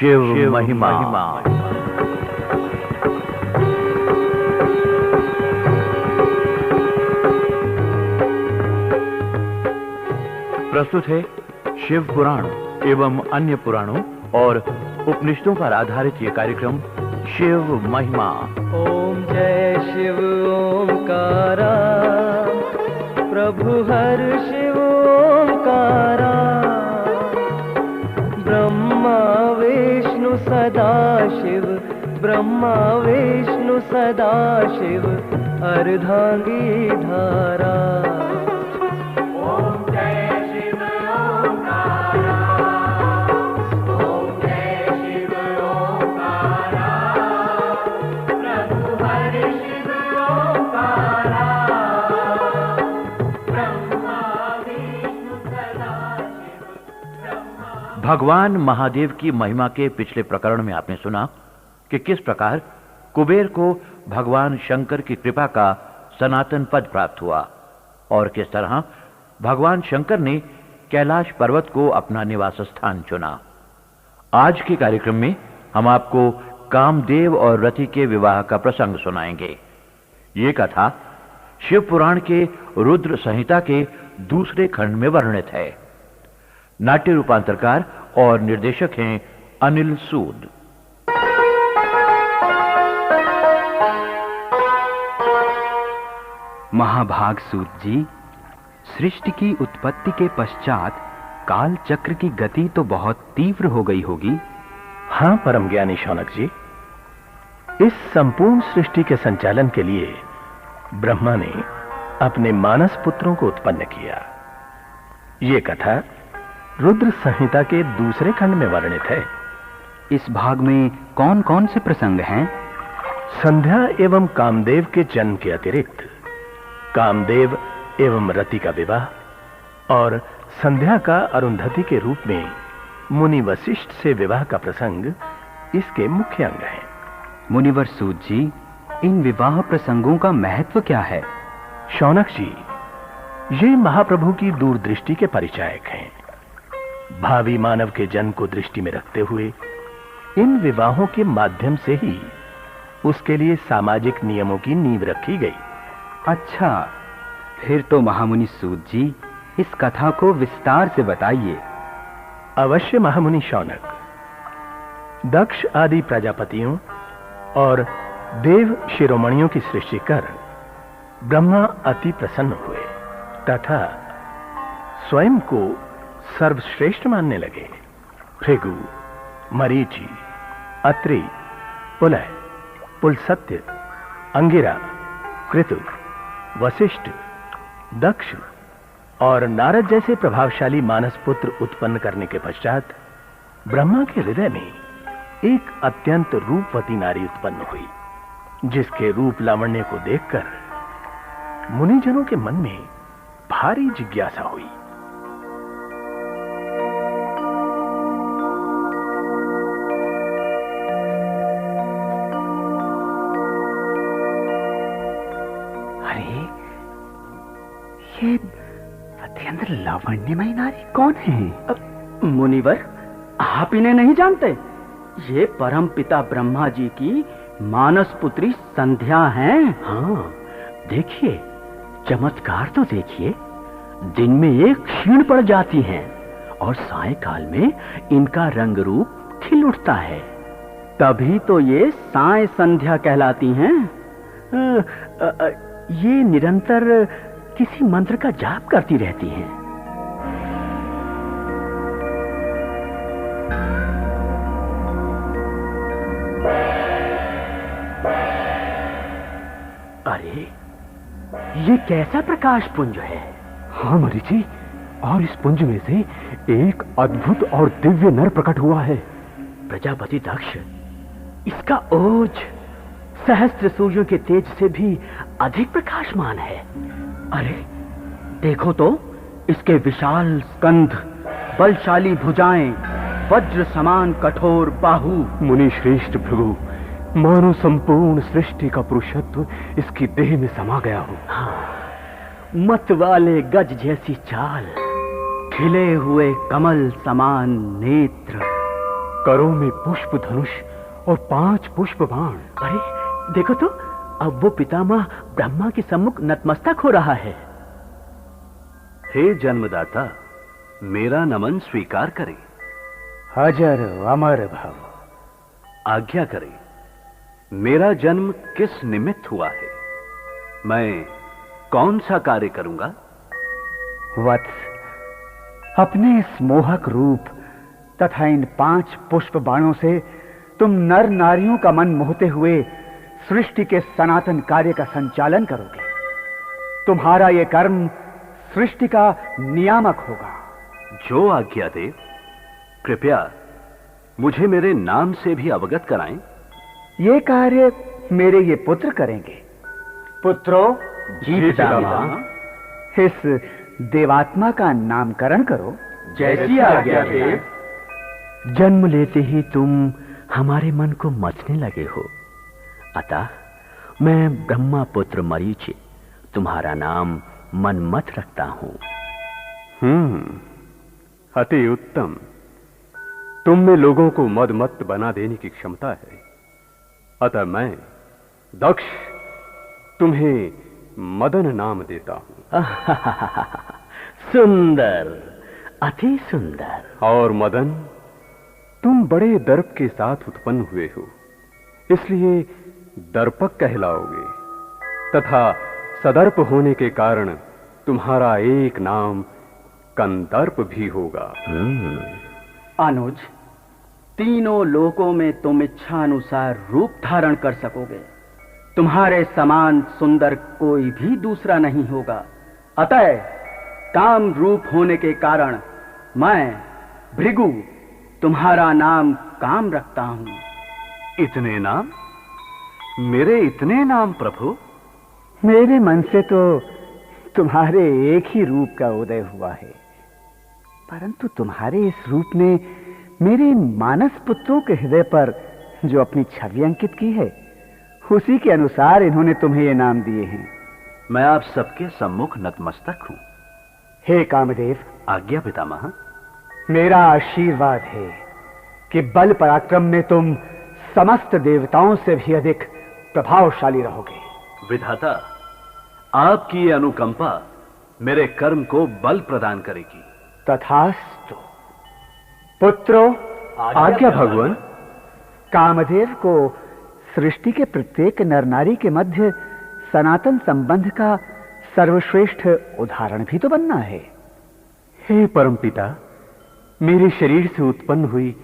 शिव महिमा। प्रस्तुत है शिव पुराण एवं अन्य पुराणों और उपनिषदों पर आधारित ये कार्यक्रम शिव महिमा। ओम जय शिव ओंकारा, प्रभु हर शिव ओंकारा। ब्रह्मा विष्णु सदा शिव, ब्रह्मा विष्णु सदा शिव, अर्धांगी धारा। भगवान महादेव की महिमा के पिछले प्रकरण में आपने सुना कि किस प्रकार कुबेर को भगवान शंकर की कृपा का सनातन पद प्राप्त हुआ और किस तरह भगवान शंकर ने कैलाश पर्वत को अपना निवास स्थान चुना। आज के कार्यक्रम में हम आपको कामदेव और रति के विवाह का प्रसंग सुनाएंगे। ये कथा शिव पुराण के रुद्र संहिता के दूसरे खंड में वर्णित है। नाट्य रूपांतरकार और निर्देशक हैं अनिल सूद। महाभाग सूत जी, सृष्टि की उत्पत्ति के पश्चात काल चक्र की गति तो बहुत तीव्र हो गई होगी। हां परम ज्ञानी शौनक जी, इस संपूर्ण सृष्टि के संचालन के लिए ब्रह्मा ने अपने मानस पुत्रों को उत्पन्न किया। यह कथा रुद्र संहिता के दूसरे खंड में वर्णित है। इस भाग में कौन कौन से प्रसंग हैं? संध्या एवं कामदेव के जन्म के अतिरिक्त कामदेव एवं रति का विवाह और संध्या का अरुंधति के रूप में मुनि वशिष्ठ से विवाह का प्रसंग इसके मुख्य अंग हैं। मुनिवर सूत जी, इन विवाह प्रसंगों का महत्व क्या है? शौनक जी, ये महाप्रभु की दूरदृष्टि के परिचायक हैं। भावी मानव के जन्म को दृष्टि में रखते हुए इन विवाहों के माध्यम से ही उसके लिए सामाजिक नियमों की नींव रखी गई। अच्छा, फिर तो महामुनि सूत जी इस कथा को विस्तार से बताइए। अवश्य महामुनि शौनक। दक्ष आदि प्रजापतियों और देव शिरोमणियों की सृष्टि कर ब्रह्मा अति प्रसन्न हुए तथा स्वयं को सर्वश्रेष्ठ मानने लगे। भृगु, मरीचि, अत्रि, पुलह, पुलसत्य, अंगिरा, कृतु, वशिष्ठ, दक्ष और नारद जैसे प्रभावशाली मानस पुत्र उत्पन्न करने के पश्चात ब्रह्मा के हृदय में एक अत्यंत रूपवती नारी उत्पन्न हुई, जिसके रूप लावण्य को देखकर मुनिजनों के मन में भारी जिज्ञासा हुई। ये अत्यंत लावण्यमयी नारी कौन है? मुनिवर, आप इन्हें नहीं जानते? ये परम पिता ब्रह्मा जी की मानस पुत्री संध्या हैं। हाँ, देखिए, चमत्कार तो देखिए। दिन में ये क्षीण पड़ जाती हैं और सायंकाल में इनका रंग रूप खिल उठता है। तभी तो ये साय संध्या कहलाती हैं। ये निरंतर किसी मंत्र का जाप करती रहती हैं। अरे, ये कैसा प्रकाश पुंज है? हाँ मरीचि, और इस पुंज में से एक अद्भुत और दिव्य नर प्रकट हुआ है। प्रजापति दक्ष, इसका ओज सहस्त्र सूर्यों के तेज से भी अधिक प्रकाशमान है। अरे देखो तो, इसके विशाल स्कंध, बलशाली भुजाएं, वज्र समान कठोर बाहु। मुनि श्रेष्ठ भृगु, मानो संपूर्ण सृष्टि का पुरुषत्व इसकी देह में समा गया हो। हाँ, मत वाले गज जैसी चाल, खिले हुए कमल समान नेत्र, करों में पुष्प धनुष और 5 पुष्प बाण। अरे देखो तो, अब वो पितामह ब्रह्मा के सम्मुख नतमस्तक हो रहा है। हे जन्मदाता, मेरा नमन स्वीकार करें। अजर अमर भव। आज्ञा करें। मेरा जन्म किस निमित्त हुआ है? मैं कौन सा कार्य करूंगा? वत्स, अपने इस मोहक रूप तथा इन 5 पुष्प बाणों से तुम नर नारियों का मन मोहते हुए सृष्टि के सनातन कार्य का संचालन करोगे। तुम्हारा यह कर्म सृष्टि का नियामक होगा। जो आज्ञा दे। कृपया मुझे मेरे नाम से भी अवगत कराएं। ये कार्य मेरे ये पुत्र करेंगे। पुत्रों, जी पितामह। इस देवात्मा का नामकरण करो। जैसी आज्ञा देव। जन्म लेते ही तुम हमारे मन को मथने लगे हो, अतः मैं ब्रह्मा पुत्र मरीचि तुम्हारा नाम मनमथ रखता हूं। अति उत्तम। तुम में लोगों को मदमत्त बना देने की क्षमता है, अतः मैं दक्ष तुम्हें मदन नाम देता हूं। सुंदर, अति सुंदर। और मदन, तुम बड़े दर्प के साथ उत्पन्न हुए हो, इसलिए दर्पक कहलाओगे, तथा सदर्प होने के कारण तुम्हारा एक नाम कंदर्प भी होगा। अनुज, तीनों लोकों में तुम इच्छा अनुसार रूप धारण कर सकोगे। तुम्हारे समान सुंदर कोई भी दूसरा नहीं होगा। अतः काम रूप होने के कारण मैं भृगु तुम्हारा नाम काम रखता हूं। इतने नाम? मेरे इतने नाम प्रभु? मेरे मन से तो तुम्हारे एक ही रूप का उदय हुआ है, परंतु तुम्हारे इस रूप ने मेरे मानस पुत्रों के हृदय पर जो अपनी छवि अंकित की है, उसी के अनुसार इन्होंने तुम्हें ये नाम दिए हैं। मैं आप सबके सम्मुख नतमस्तक हूं। हे कामदेव। आज्ञा पितामह। मेरा आशीर्वाद है कि बल पराक्रम में तुम समस्त देवताओं से भी अधिक प्रभावशाली रहोगे। विधाता, आपकी ये अनुकंपा मेरे कर्म को बल प्रदान करेगी। तथास्तु। पुत्रों, आज्ञा भगवान। कामदेव को सृष्टि के प्रत्येक नर नारी के मध्य सनातन संबंध का सर्वश्रेष्ठ उदाहरण भी तो बनना है। हे परमपिता, मेरे शरीर से उत्पन्न हुई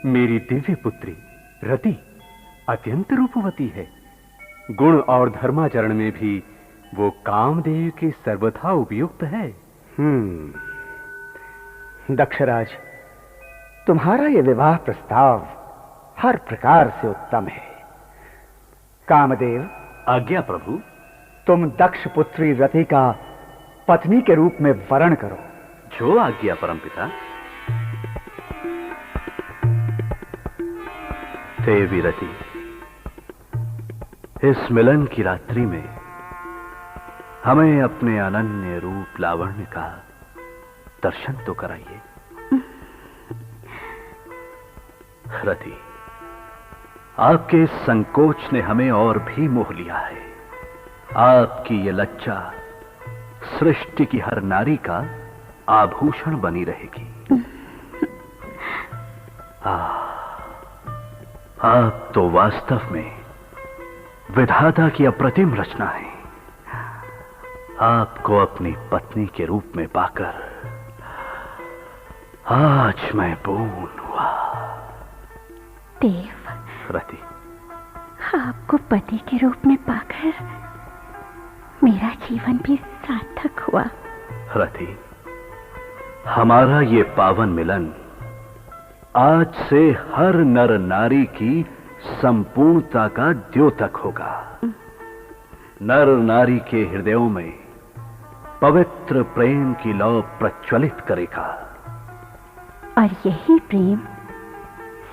मेरी दिव्य पुत्री रति अत्यंत रूपवती है। गुण और धर्माचरण में भी वो कामदेव के सर्वथा उपयुक्त है। दक्षराज, तुम्हारा यह विवाह प्रस्ताव हर प्रकार से उत्तम है। कामदेव। आज्ञा प्रभु। तुम दक्ष पुत्री रति का पत्नी के रूप में वरण करो। जो आज्ञा परमपिता। देवी रति, इस मिलन की रात्रि में हमें अपने अनन्य रूप लावण्य का दर्शन तो कराइए। रति, आपके इस संकोच ने हमें और भी मोह लिया है। आपकी ये लज्जा सृष्टि की हर नारी का आभूषण बनी रहेगी। आप तो वास्तव में विधाता की अप्रतिम रचना है। आपको अपनी पत्नी के रूप में पाकर आज मैं पूर्ण हुआ। देव, रति, आपको पति के रूप में पाकर मेरा जीवन भी सार्थक हुआ। रति, हमारा ये पावन मिलन आज से हर नर नारी की संपूर्णता का द्योतक होगा। नर नारी के हृदयों में पवित्र प्रेम की लौ प्रज्वलित करेगा, और यही प्रेम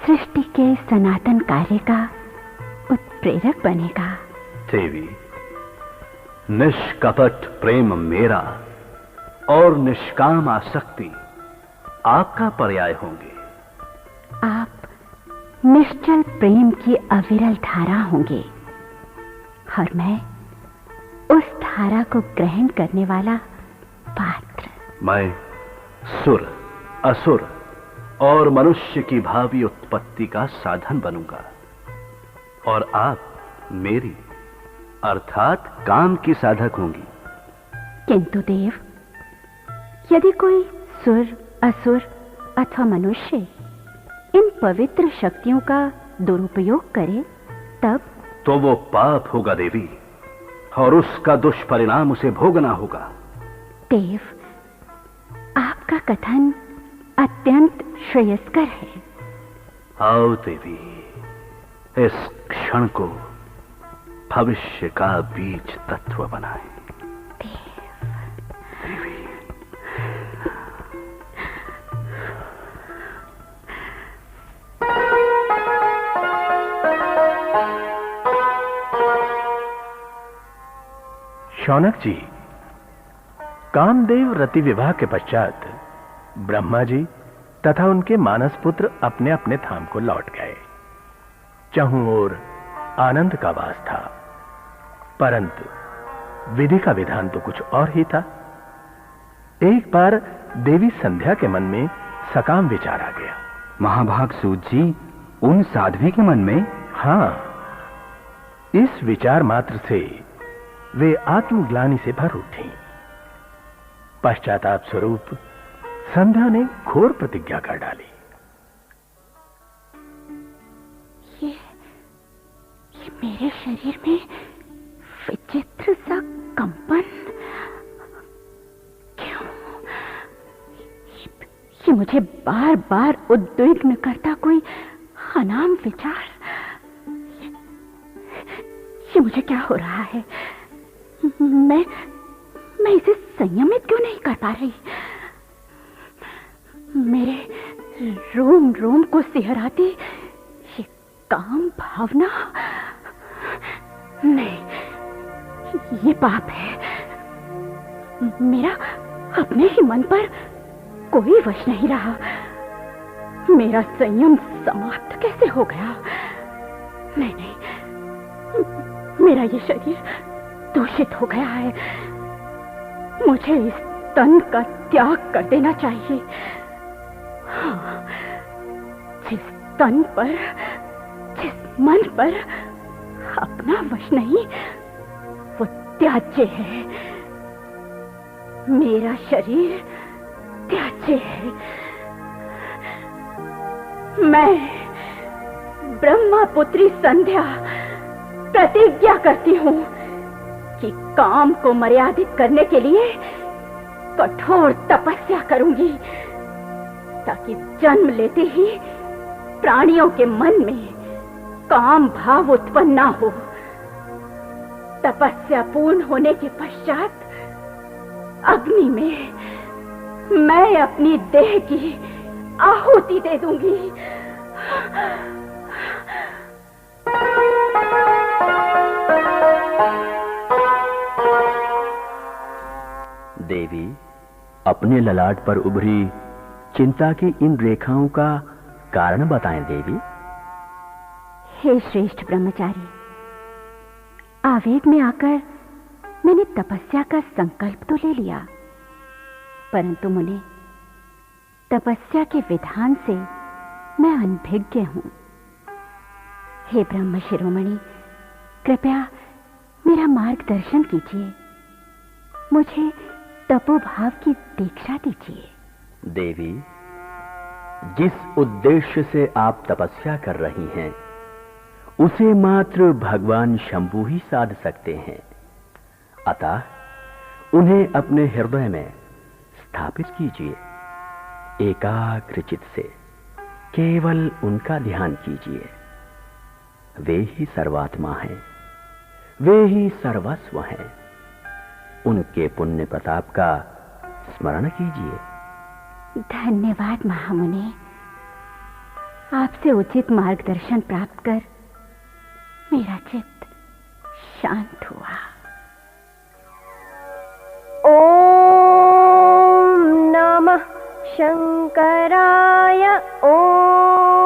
सृष्टि के सनातन कार्य का उत्प्रेरक बनेगा। देवी, निष्कपट प्रेम मेरा और निष्काम आसक्ति आपका पर्याय होंगे। आप निश्चल प्रेम की अविरल धारा होंगे और मैं उस धारा को ग्रहण करने वाला पात्र। मैं सुर, असुर और मनुष्य की भावी उत्पत्ति का साधन बनूंगा और आप मेरी अर्थात काम की साधक होंगी। किंतु देव, यदि कोई सुर, असुर अथवा मनुष्य इन पवित्र शक्तियों का दुरुपयोग करे तब तो वो पाप होगा देवी, और उसका दुष्परिणाम उसे भोगना होगा। देव, आपका कथन अत्यंत श्रेयस्कर है। आओ देवी, इस क्षण को भविष्य का बीज तत्व बनाएं। देवी, शौनक जी, कामदेव रति विवाह के पश्चात ब्रह्मा जी तथा उनके मानस पुत्र अपने अपने धाम को लौट गए। चहुं ओर आनंद का वास था, परंतु विधि का विधान तो कुछ और ही था। एक बार देवी संध्या के मन में सकाम विचार आ गया। महाभाग सूत जी, उन साध्वी के मन में? हां, इस विचार मात्र से वे आत्मग्लानि से भर उठी। पश्चाताप स्वरूप संध्या ने घोर प्रतिज्ञा कर डाली। ये मेरे शरीर में विचित्र सा कंपन क्यों? ये मुझे बार बार उद्विग्न करता कोई अनाम विचार। ये मुझे क्या हो रहा है? मैं इसे संयमित क्यों नहीं कर पा रही? मेरे रोम रोम को सिहराती ये काम भावना, नहीं, ये पाप है। मेरा अपने ही मन पर कोई वश नहीं रहा। मेरा संयम समाप्त कैसे हो गया? नहीं, मेरा ये शरीर दूषित हो गया है। मुझे इस तन का त्याग कर देना चाहिए। हाँ, जिस तन पर, जिस मन पर अपना वश नहीं, वो त्याज्य है। मेरा शरीर त्याज्य है। मैं ब्रह्मा पुत्री संध्या प्रतिज्ञा करती हूं कि काम को मर्यादित करने के लिए कठोर तपस्या करूंगी, ताकि जन्म लेते ही प्राणियों के मन में काम भाव उत्पन्न ना हो। तपस्या पूर्ण होने के पश्चात अग्नि में मैं अपनी देह की आहुति दे दूंगी। देवी, अपने ललाट पर उभरी चिंता की इन रेखाओं का कारण बताएं देवी। हे श्रेष्ठ ब्रह्मचारी, आवेग में आकर मैंने तपस्या का संकल्प तो ले लिया, परंतु मुने, तपस्या के विधान से मैं अनभिज्ञ हूं। हे ब्रह्म शिरोमणि, कृपया मेरा मार्गदर्शन कीजिए, मुझे तपोभाव की दीक्षा दीजिए। देवी, जिस उद्देश्य से आप तपस्या कर रही हैं, उसे मात्र भगवान शंभु ही साध सकते हैं। अतः उन्हें अपने हृदय में स्थापित कीजिए। एकाग्रचित्त से केवल उनका ध्यान कीजिए। वे ही सर्वात्मा हैं, वे ही सर्वस्व हैं। उनके पुण्य प्रताप का स्मरण कीजिए। धन्यवाद महामुने, आपसे उचित मार्गदर्शन प्राप्त कर मेरा चित्त शांत हुआ। ओम नमः शंकराय। ओम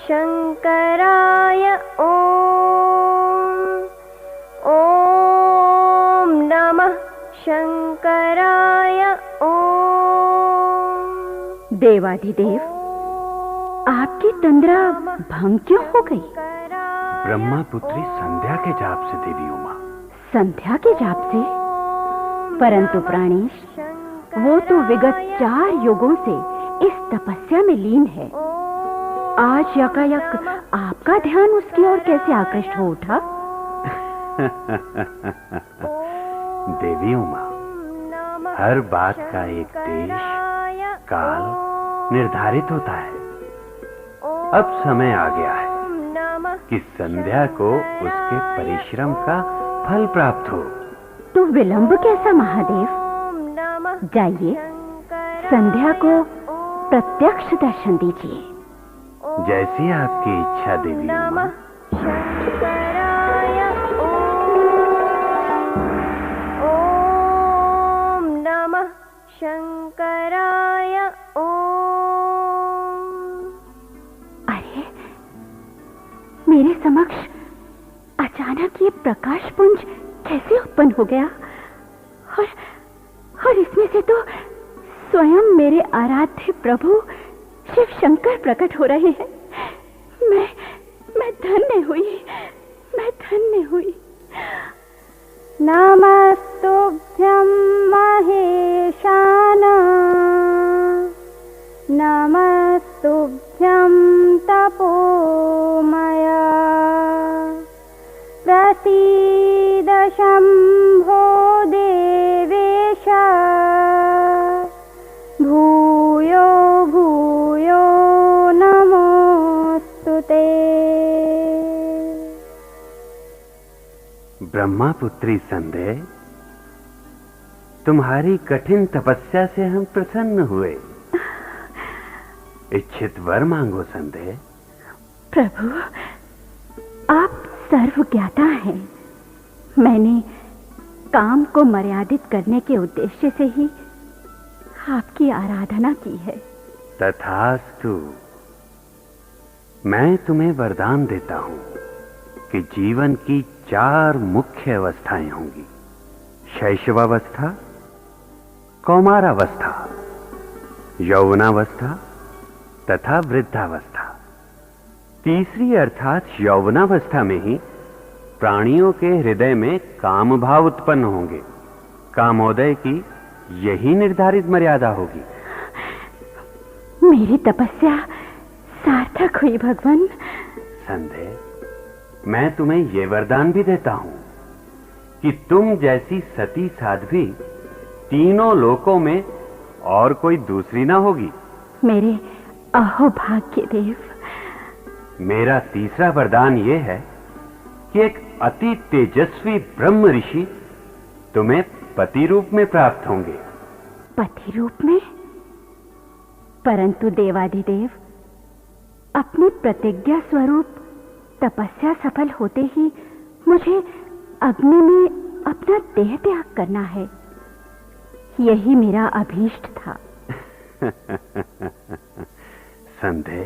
शंकराय ओम। ओम नमः शंकराय ओम। देवाधिदेव, आपकी तंद्रा भंग क्यों हो गई? ब्रह्मा पुत्री संध्या के जाप से देवी उमा। संध्या के जाप से? परंतु प्राणेश, वो तो विगत 4 युगों से इस तपस्या में लीन है। आज यकायक आपका ध्यान उसकी ओर कैसे आकृष्ट हो उठा? देवी उमा, हर बात का एक देश काल निर्धारित होता है। अब समय आ गया है कि संध्या को उसके परिश्रम का फल प्राप्त हो। तो विलंब कैसा महादेव? जाइए, संध्या को प्रत्यक्ष दर्शन दीजिए। जैसी आपकी इच्छा देवी उमा। शंकराय ओम नमः शंकराय ओम। अरे, मेरे समक्ष अचानक ये प्रकाश पुंज कैसे उत्पन्न हो गया? और इसमें से तो स्वयं मेरे आराध्य प्रभु शिव शंकर प्रकट हो रहे हैं। मैं धन्य हुई, मैं धन्य हुई। नमस्तुभ्यं महेशान, नमस्तुभ्यं तपोमय, प्रसीद शंभो देवेश, भूयो भूयो नमोस्तुते। ब्रह्मा पुत्री संध्या, तुम्हारी कठिन तपस्या से हम प्रसन्न हुए। इच्छित वर मांगो संध्या। प्रभु, आप सर्वज्ञाता हैं। मैंने काम को मर्यादित करने के उद्देश्य से ही आपकी आराधना की है। तथास्तु। मैं तुम्हें वरदान देता हूं कि जीवन की 4 मुख्य अवस्थाएं होंगी: शैशवावस्था, कौमारावस्था, यौवनावस्था तथा वृद्धावस्था। तीसरी अर्थात यौवनावस्था में ही प्राणियों के हृदय में काम भाव उत्पन्न होंगे। कामोदय की यही निर्धारित मर्यादा होगी। मेरी तपस्या सार्थक हुई भगवान। संध्या, मैं तुम्हें ये वरदान भी देता हूं कि तुम जैसी सती साध्वी तीनों लोकों में और कोई दूसरी ना होगी। मेरे अहोभाग्य देव। मेरा तीसरा वरदान यह है कि एक अति तेजस्वी ब्रह्म ऋषि तुम्हें पति रूप में प्राप्त होंगे। पति रूप में? परंतु देवाधिदेव, अपनी प्रतिज्ञा स्वरूप तपस्या सफल होते ही मुझे अग्नि में अपना देह त्याग करना है। यही मेरा अभीष्ट था। संध्या,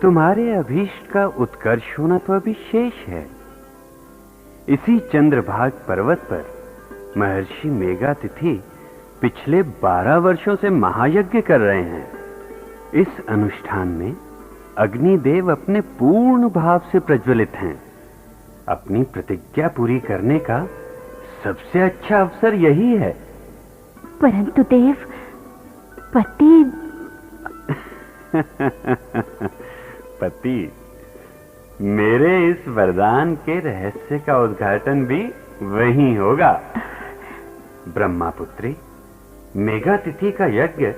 तुम्हारे अभीष्ट का उत्कर्ष होना तो अभी शेष है। इसी चंद्रभाग पर्वत पर महर्षि मेघातिथि पिछले 12 वर्षों से महायज्ञ कर रहे हैं। इस अनुष्ठान में अग्निदेव अपने पूर्ण भाव से प्रज्वलित हैं। अपनी प्रतिज्ञा पूरी करने का सबसे अच्छा अवसर यही है। परंतु देव, पति पति, मेरे इस वरदान के रहस्य का उद्घाटन भी वहीं होगा। ब्रह्मा पुत्री, मेघातिथि का यज्ञ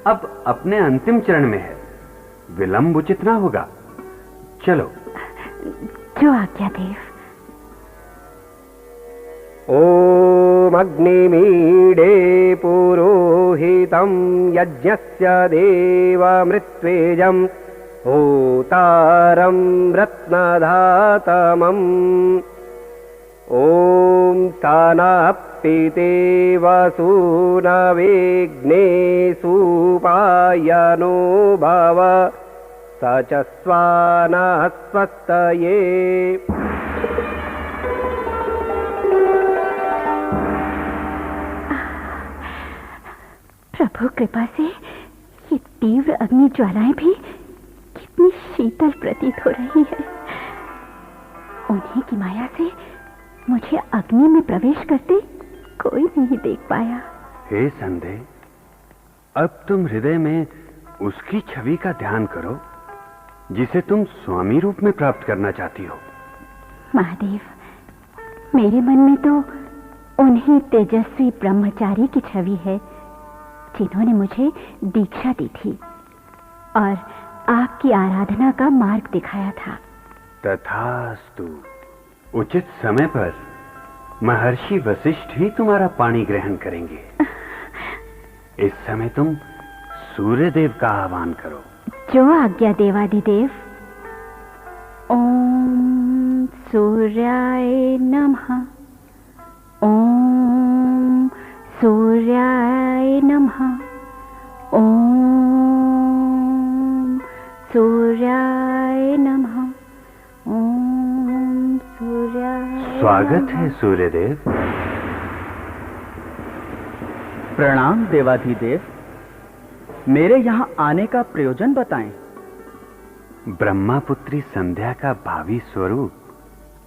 अब अपने अंतिम चरण में है। विलंब उचित ना होगा। चलो। जो आज्ञा देव। ओम अग्निमीडे पुरोहितं यज्ञस्य देवमृत्वेजं होतारं रत्नधातमम्। ओम स्थानाप्तिते वसूनवेग्ने सुपायनो भव स च स्वानः स्वस्तये। प्रभु कृपा से ये तीव्र अग्नि ज्वालाएं भी कितनी शीतल प्रतीत हो रही है। उन्हीं की माया से मुझे अग्नि में प्रवेश करते कोई नहीं देख पाया। हे संदेह, अब तुम हृदय में उसकी छवि का ध्यान करो जिसे तुम स्वामी रूप में प्राप्त करना चाहती हो। महादेव, मेरे मन में तो उन्हीं तेजस्वी ब्रह्मचारी की छवि है जिन्होंने मुझे दीक्षा दी थी और आपकी आराधना का मार्ग दिखाया था। तथास्तु। उचित समय पर महर्षि वशिष्ठ ही तुम्हारा पानी ग्रहण करेंगे। इस समय तुम सूर्यदेव का आह्वान करो। जो आज्ञा देवादिदेव। ओम सूर्याय नमः। ओम सूर्याय नमः। ओम सूर्याय नमः। ओम सूर्याय। स्वागत है सूर्यदेव। प्रणाम देवाधिदेव। मेरे यहाँ आने का प्रयोजन बताएं। ब्रह्मापुत्री संध्या का भावी स्वरूप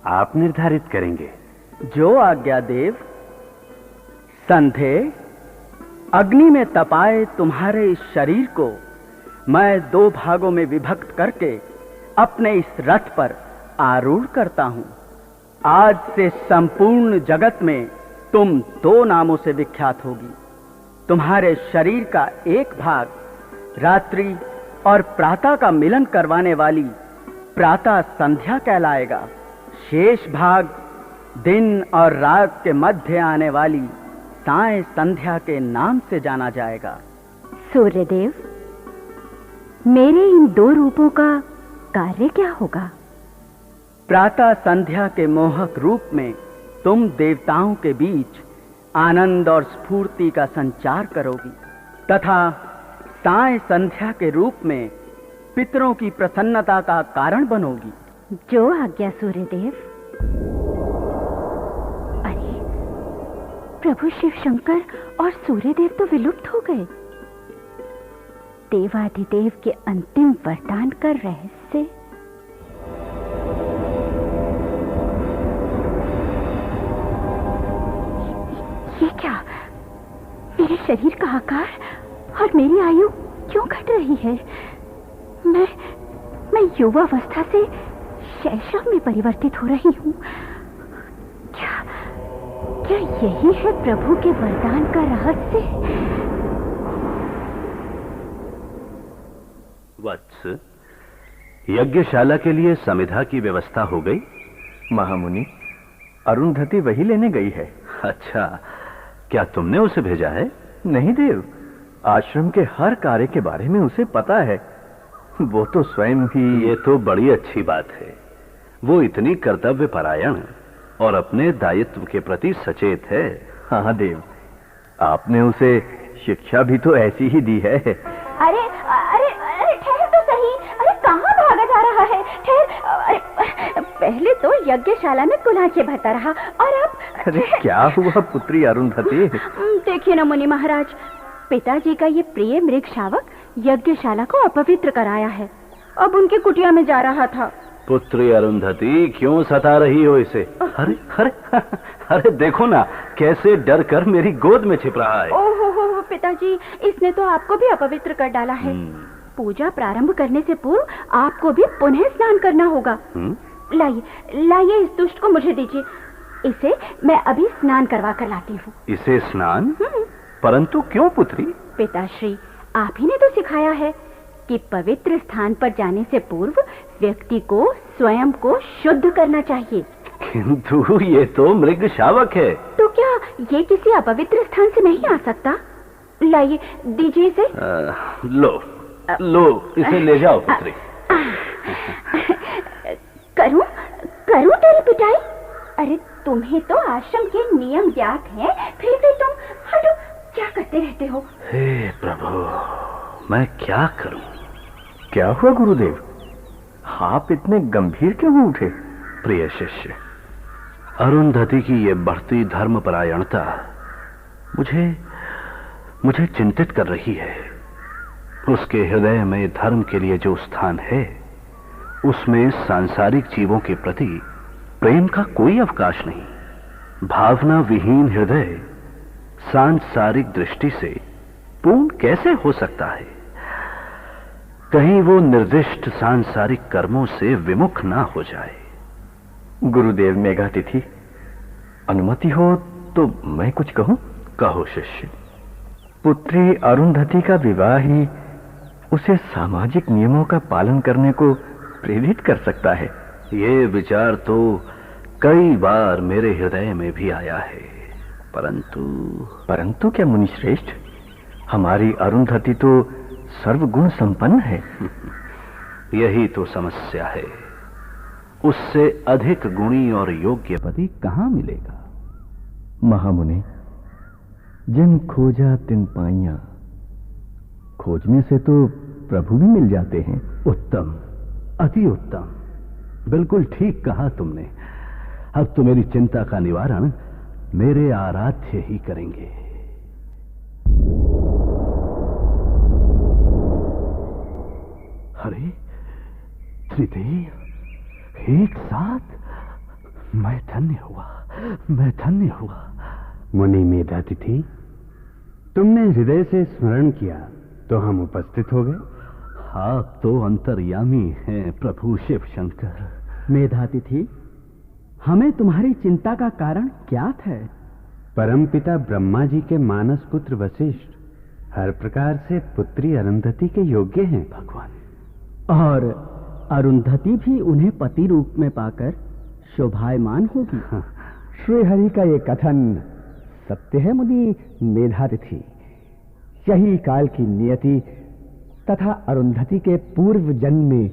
आप निर्धारित करेंगे। जो आज्ञा देव। संधे, अग्नि में तपाए तुम्हारे इस शरीर को मैं 2 भागों में विभक्त करके अपने इस रथ पर आरूढ़ करता हूं। आज से संपूर्ण जगत में तुम 2 नामों से विख्यात होगी। तुम्हारे शरीर का एक भाग रात्रि और प्रातः का मिलन करवाने वाली प्रातः संध्या कहलाएगा। शेष भाग दिन और रात के मध्य आने वाली साय संध्या के नाम से जाना जाएगा। सूर्यदेव, मेरे इन 2 रूपों का कार्य क्या होगा? प्रातः संध्या के मोहक रूप में तुम देवताओं के बीच आनंद और स्फूर्ति का संचार करोगी तथा साय संध्या के रूप में पितरों की प्रसन्नता का कारण बनोगी। जो आज्ञा सूर्यदेव। अरे, प्रभु शिव शंकर और सूर्यदेव तो विलुप्त हो गए। देवाधिदेव के अंतिम वरदान का रहस्य। ये क्या? मेरे शरीर का आकार और मेरी आयु क्यों घट रही है? मैं युवावस्था से शैशव में परिवर्तित हो रही हूँ। क्या यही है प्रभु के वरदान का रहस्य? वत्स, यज्ञशाला के लिए समिधा की व्यवस्था हो गई? महामुनि, अरुंधति वही लेने गई है। अच्छा, क्या तुमने उसे भेजा है? नहीं देव, आश्रम के हर कार्य के बारे में उसे पता है। वो तो स्वयं ही। ये तो बड़ी अच्छी बात है। वो इतनी कर्तव्य परायण और अपने दायित्व के प्रति सचेत है। हाँ देव, आपने उसे शिक्षा भी तो ऐसी ही दी है। अरे अरे अरे, ठहर तो सही। अरे, कहाँ भागा जा रहा है? ठहर। पहले तो यज्ञशाला में कुल्हाचे भरता रहा और अब। अरे क्या हुआ पुत्री अरुंधति? देखिए ना मुनि महाराज, पिताजी का ये प्रिय मृग शावक यज्ञशाला को अपवित्र कराया है। अब उनकी कुटिया में जा रहा था। पुत्री अरुंधति, क्यों सता रही हो इसे? अरे अरे अरे, देखो ना कैसे डर कर मेरी गोद में छिप रहा है। ओहो पिताजी, इसने तो आपको भी अपवित्र कर डाला है। पूजा प्रारंभ करने से पूर्व आपको भी पुनः स्नान करना होगा। लाइए इस दुष्ट को मुझे दीजिए। इसे मैं अभी स्नान करवा कर लाती हूँ। इसे स्नान? परंतु क्यों पुत्री? पिताश्री, आप ही ने तो सिखाया है कि पवित्र स्थान पर जाने से पूर्व व्यक्ति को स्वयं को शुद्ध करना चाहिए। किंतु ये तो मृग शावक है। तो क्या ये किसी अपवित्र स्थान से नहीं आ सकता? लाइए, दीजिए इसे। लो इसे ले जाओ पुत्री। करूं तेरी पिटाई? अरे, तुम्हें तो आश्रम के नियम ज्ञात हैं, फिर भी तुम क्या करते रहते हो? हे प्रभु, मैं क्या करूं? क्या हुआ गुरुदेव? आप इतने गंभीर क्यों हो उठे? प्रिय शिष्य, अरुंधति की ये बढ़ती धर्मपरायणता मुझे चिंतित कर रही है। उसके हृदय में धर्म के लिए जो स्थान है, उसमें सांसारिक जीवों के प्रति प्रेम का कोई अवकाश नहीं। भावना विहीन हृदय सांसारिक दृष्टि से पूर्ण कैसे हो सकता है? कहीं वो निर्दिष्ट सांसारिक कर्मों से विमुख ना हो जाए। गुरुदेव मेघातिथि, अनुमति हो तो मैं कुछ कहूं? कहो शिष्य। पुत्री अरुंधति का विवाह ही उसे सामाजिक नियमों का पालन करने को प्रेरित कर सकता है। ये विचार तो कई बार मेरे हृदय में भी आया है, परंतु क्या मुनिश्रेष्ठ, हमारी अरुंधति तो सर्वगुण संपन्न है। यही तो समस्या है। उससे अधिक गुणी और योग्य पति कहां मिलेगा? महामुनि, जिन खोजा तिन पाइया, खोजने से तो प्रभु भी मिल जाते हैं। उत्तम, अति उत्तम, बिल्कुल ठीक कहा तुमने। अब तो मेरी चिंता का निवारण मेरे आराध्य ही करेंगे। अरे त्रिदेव, एक साथ! मैं धन्य हुआ। मुनि मेधातिथि, तुमने हृदय से स्मरण किया तो हम उपस्थित हो गए। आप तो अंतर्यामी हैं प्रभु शिव शंकर। मेधातिथि, हमें तुम्हारी चिंता का कारण ज्ञात है। परमपिता ब्रह्मा जी के मानस पुत्र वशिष्ठ हर प्रकार से पुत्री अरुंधति के योग्य हैं। भगवान, और अरुंधति भी उन्हें पति रूप में पाकर शोभायमान होगी। श्री हरि का ये कथन सत्य है मुनि मेधातिथि। यही काल की नियति तथा अरुंधति के पूर्व जन्म में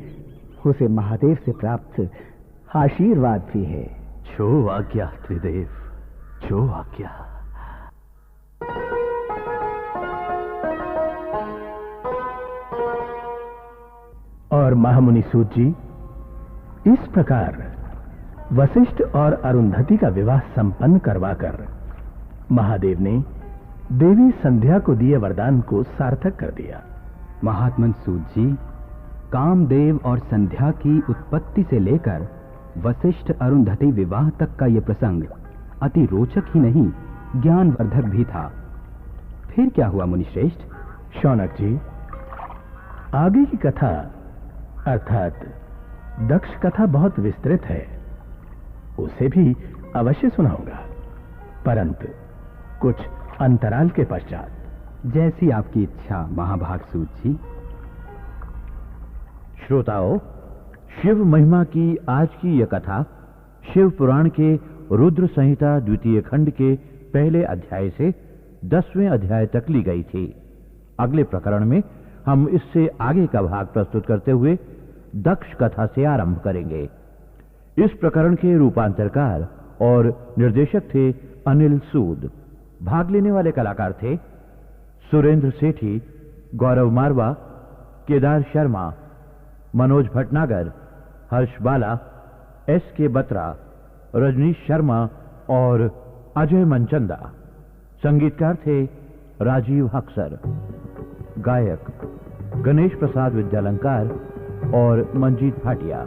उसे महादेव से प्राप्त आशीर्वाद भी है। जो आज्ञा त्रिदेव, जो आज्ञा। और महामुनि सूत जी, इस प्रकार वशिष्ठ और अरुंधति का विवाह संपन्न करवाकर महादेव ने देवी संध्या को दिए वरदान को सार्थक कर दिया। महात्मन सूत जी, कामदेव और संध्या की उत्पत्ति से लेकर वशिष्ठ अरुंधति विवाह तक का यह प्रसंग अति रोचक ही नहीं, ज्ञानवर्धक भी था। फिर क्या हुआ मुनिश्रेष्ठ? शौनक जी, आगे की कथा अर्थात दक्ष कथा बहुत विस्तृत है, उसे भी अवश्य सुनाऊंगा, परंतु कुछ अंतराल के पश्चात। जैसी आपकी इच्छा महाभाग सूत जी। श्रोताओं, शिव महिमा की आज की यह कथा शिव पुराण के रुद्र संहिता द्वितीय खंड के पहले अध्याय से 10वें अध्याय तक ली गई थी। अगले प्रकरण में हम इससे आगे का भाग प्रस्तुत करते हुए दक्ष कथा से आरंभ करेंगे। इस प्रकरण के रूपांतरकार और निर्देशक थे अनिल सूद। भाग लेने वाले कलाकार थे सुरेंद्र सेठी, गौरव मारवा, केदार शर्मा, मनोज भटनागर, हर्ष बाला, एस.के. बत्रा, रजनीश शर्मा और अजय मनचंदा। संगीतकार थे राजीव हक्सर। गायक गणेश प्रसाद विद्यालंकार और मंजीत भाटिया।